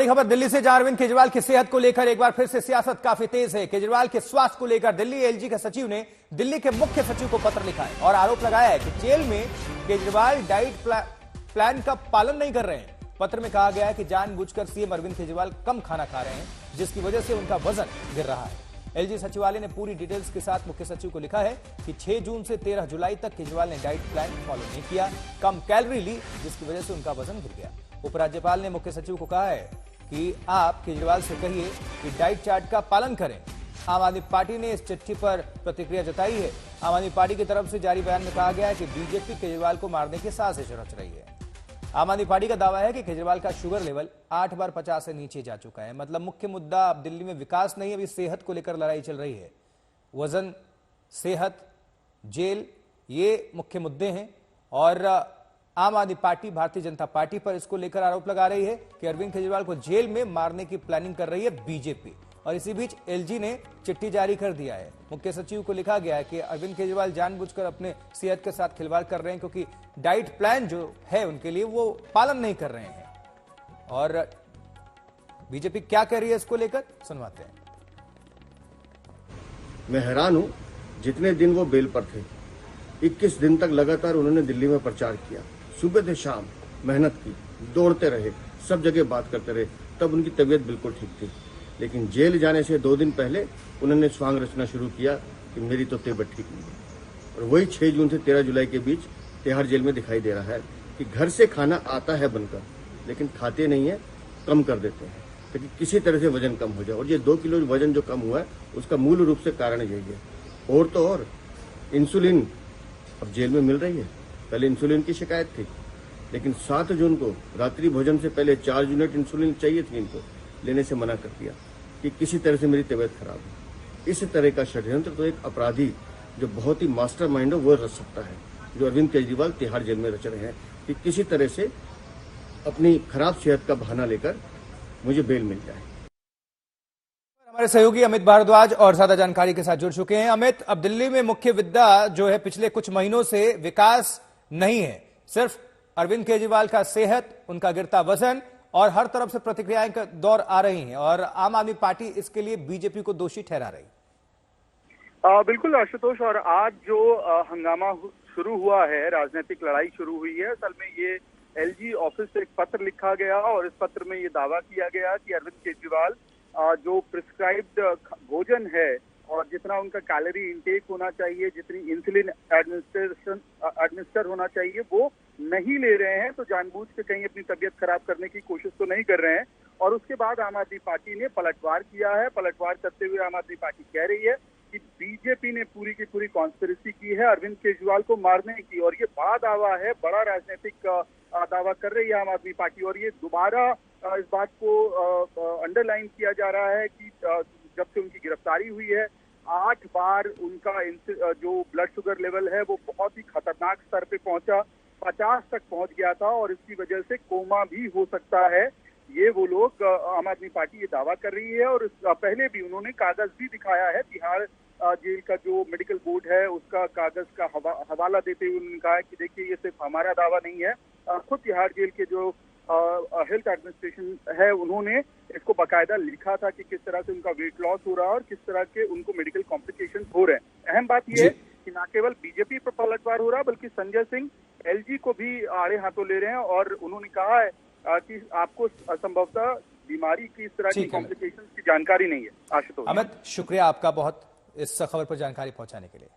खबर दिल्ली से, जहां अरविंद केजरीवाल की सेहत को लेकर एक बार फिर से सियासत काफी तेज है। केजरीवाल के स्वास्थ्य को लेकर दिल्ली एलजी के सचिव ने दिल्ली के मुख्य सचिव को पत्र लिखा है और आरोप लगाया है कि जेल में केजरीवाल डाइट प्लान का पालन नहीं कर रहे हैं। पत्र में कहा गया है कि जानबूझकर सीएम अरविंद केजरीवाल कम खाना खा रहे हैं, जिसकी वजह से उनका वजन गिर रहा है। एलजी सचिवालय ने पूरी डिटेल्स के साथ मुख्य सचिव को लिखा है कि 6 जून से 13 जुलाई तक केजरीवाल ने डाइट प्लान फॉलो नहीं किया, कम कैलोरी ली, जिसकी वजह से उनका वजन गिर गया। उपराज्यपाल ने मुख्य सचिव को कहा है कि आप केजरीवाल से कहिए कि डाइट चार्ट का पालन करें। आम आदमी पार्टी ने इस चिट्ठी पर प्रतिक्रिया जताई है। आम आदमी पार्टी की तरफ से जारी बयान में कहा गया है कि बीजेपी केजरीवाल को मारने की साजिश रच रही है। आम आदमी पार्टी का दावा है कि केजरीवाल का शुगर लेवल 8 बार 50 से नीचे जा चुका है। मतलब मुख्य मुद्दा अब दिल्ली में विकास नहीं, अभी सेहत को लेकर लड़ाई चल रही है। वजन, सेहत, जेल, ये मुख्य मुद्दे हैं और आम आदमी पार्टी भारतीय जनता पार्टी पर इसको लेकर आरोप लगा रही है कि अरविंद केजरीवाल को जेल में मारने की प्लानिंग कर रही है बीजेपी। और इसी बीच एलजी ने चिट्ठी जारी कर दिया है। मुख्य सचिव को लिखा गया है कि अरविंद केजरीवाल जानबूझकर अपने सेहत के साथ खिलवाड़ कर रहे हैं, क्योंकि डाइट प्लान जो है उनके लिए वो पालन नहीं कर रहे हैं। और बीजेपी क्या कह रही है इसको लेकर, सुनवाते हैं। मैं हैरान हूं, जितने दिन वो बेल पर थे 21 दिन तक लगातार उन्होंने दिल्ली में प्रचार किया, सुबह से शाम मेहनत की, दौड़ते रहे, सब जगह बात करते रहे, तब उनकी तबीयत बिल्कुल ठीक थी। लेकिन जेल जाने से 2 दिन पहले उन्होंने स्वांग रचना शुरू किया कि मेरी तो तबीयत ठीक नहीं है। और वही 6 जून से 13 जुलाई के बीच तिहाड़ जेल में दिखाई दे रहा है कि घर से खाना आता है बनकर, लेकिन खाते नहीं है, कम कर देते हैं ताकि किसी तरह से वजन कम हो जाए। और ये 2 किलो वजन जो कम हुआ है उसका मूल रूप से कारण यही है। और तो और इंसुलिन अब जेल में मिल रही है। पहले इंसुलिन की शिकायत थी, लेकिन 7 जून को रात्रि भोजन से पहले 4 यूनिट इंसुलिन चाहिए थी, इनको लेने से मना कर दिया कि किसी तरह से मेरी तबीयत खराब है। इस तरह का षड्यंत्र तो एक अपराधी जो बहुत ही मास्टरमाइंड हो वो रच सकता है, जो अरविंद केजरीवाल तिहाड़ जेल में रच रहे हैं कि किसी तरह से अपनी खराब सेहत का बहाना लेकर मुझे बेल मिल जाए। हमारे सहयोगी अमित भारद्वाज और ज्यादा जानकारी के साथ जुड़ चुके हैं। अमित, अब दिल्ली में मुख्य मुद्दा जो है पिछले कुछ महीनों से विकास नहीं है, सिर्फ अरविंद केजरीवाल का सेहत, उनका गिरता वजन और हर तरफ से प्रतिक्रियाएं का दौर आ रही हैं और आम आदमी पार्टी इसके लिए बीजेपी को दोषी ठहरा रही। बिल्कुल आशुतोष, और आज जो हंगामा शुरू हुआ है, राजनीतिक लड़ाई शुरू हुई है, असल में ये एलजी ऑफिस से एक पत्र लिखा गया और इस पत्र में ये दावा किया गया कि अरविंद केजरीवाल जो प्रिस्क्राइब्ड भोजन है और जितना उनका कैलोरी इंटेक होना चाहिए, जितनी इंसुलिन एडमिनिस्टर होना चाहिए, वो नहीं ले रहे हैं। तो जानबूझ के कहीं अपनी तबीयत खराब करने की कोशिश तो नहीं कर रहे हैं। और उसके बाद आम आदमी पार्टी ने पलटवार किया है। पलटवार करते हुए आम आदमी पार्टी कह रही है कि बीजेपी ने पूरी की पूरी कॉन्स्पिरेसी की है अरविंद केजरीवाल को मारने की, और ये बड़ा दावा है, बड़ा राजनीतिक दावा कर रही है आम आदमी पार्टी। और ये दोबारा इस बात को अंडरलाइन किया जा रहा है कि जब से उनकी गिरफ्तारी हुई है 8 बार उनका जो ब्लड शुगर लेवल है वो बहुत ही खतरनाक स्तर पे पहुंचा, 50 तक पहुंच गया था और इसकी वजह से कोमा भी हो सकता है। ये वो लोग आम आदमी पार्टी ये दावा कर रही है। और पहले भी उन्होंने कागज भी दिखाया है, तिहाड़ जेल का जो मेडिकल बोर्ड है उसका कागज का हवाला देते हुए उन्होंने कहा कि देखिए ये सिर्फ हमारा दावा नहीं है, खुद तिहाड़ जेल के जो हेल्थ एडमिनिस्ट्रेशन है उन्होंने इसको बाकायदा लिखा था कि किस तरह से उनका वेट लॉस हो रहा है और किस तरह के उनको मेडिकल कॉम्प्लिकेशन हो रहे हैं। अहम बात यह है कि न केवल बीजेपी पर पलटवार हो रहा है बल्कि संजय सिंह एलजी को भी आड़े हाथों ले रहे हैं और उन्होंने कहा है कि आपको संभवतः बीमारी की इस तरह की कॉम्प्लिकेशन की जानकारी नहीं है। आशुतोष। अमित, शुक्रिया आपका बहुत इस खबर पर जानकारी पहुंचाने के लिए।